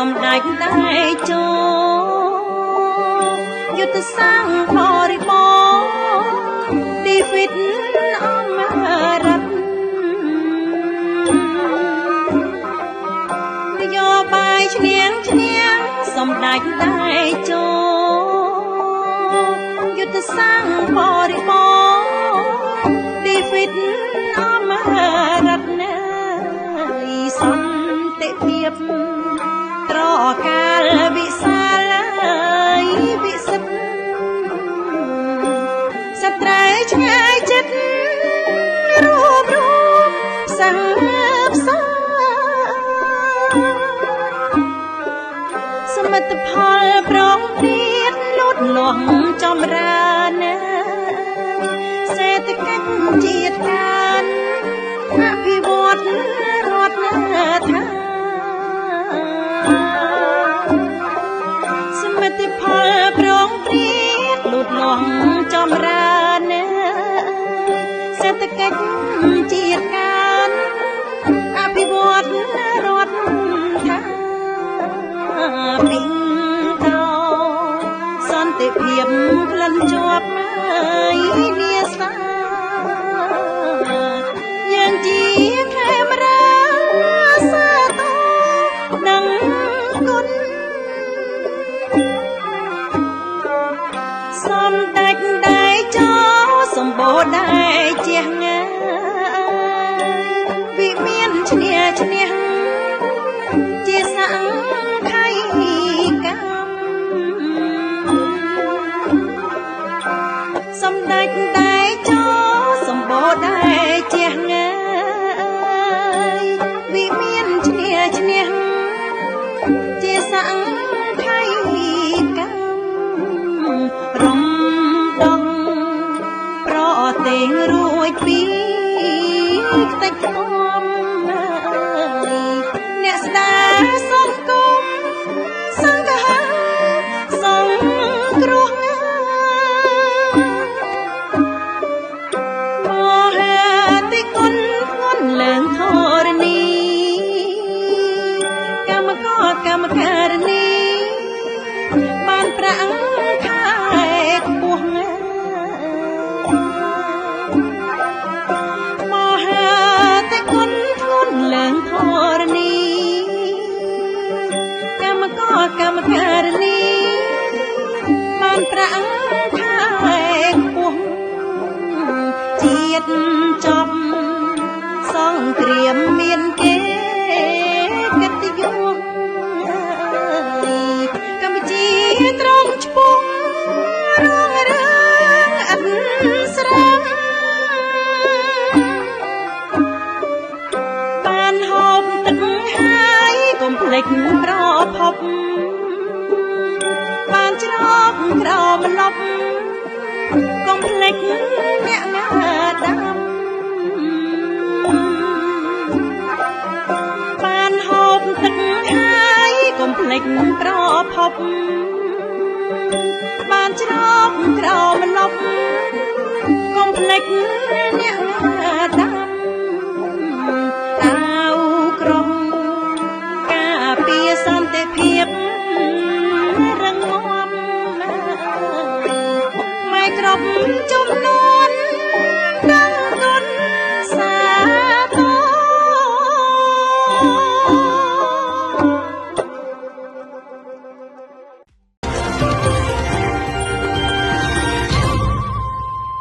សម្ដេចតែចូលយុទ្ធសាស្ត្របរិបូរណ៍ទីវិតអមរដ្ឋនយោបាយឈ្នះសម្ដេចតែចូលយុទ្ធសាស្ត្របរិបូរណ៍ទីវិតអមរដ្ឋណាសន្តិភាពត្រកាលវិសាលវិសិទ្ធសត្រូវឆ្ងាយចិត្តរួបផ្សើផ្សាសមិទ្ធផលប្រងព្រាតលូតលាស់ចម្រើនសេដ្ឋកិច្ចជាតិកានអភិវឌ្ឍរដ្ឋថាសមិទ្ធផលប្រងព្រាតលូតលាស់ចម្រើនសេដ្ឋកិច្ចជាតិកានអភិវឌ្ឍរដ្ឋថាពីងតោសន្តិភាពក្លិនជាប់ហើយនាសាយើងជាខេមរាសាទរនឹងគុណសម្ដេចដែលចូលសម្បូរដែលជាងាវិមានឈ្នះជាសង្ខ័យកម្មសម្ដេចដែលចូលសម្បូរដែលជាងាវិមានឈ្នះជាសង្ខ័យកម្មរំដងប្រទេសរួចពីខ្ទេចខ្ទាំអ្នកស្ដារសង្គមសង្ឃាសង្គ្រោះមហាតិគុណធ្ងន់ឡើងធរណីកម្មការិនីបានប្រាក់ខែខ្ពស់មហាតិគុណធ្ងន់ឡើងធរណីកម្មការិនីបានប្រាក់ខែខ្ពស់ជាតិចប់សង្គ្រាមមានគេកិត្តិយសកម្ពុជាត្រង់ឆ្ពោះរងរឿងអត់ស្រាំបានហូបទឹកហើយកុំភ្លេចប្រភពបានច្រកក្រោមលប់កុំភ្លេចអ្នកណាដាំបានហូបទឹកហើយកុំភ្លេចប្រភពបានច្រកក្រោមលប់កុំភ្លេចអ្នកណាដាំ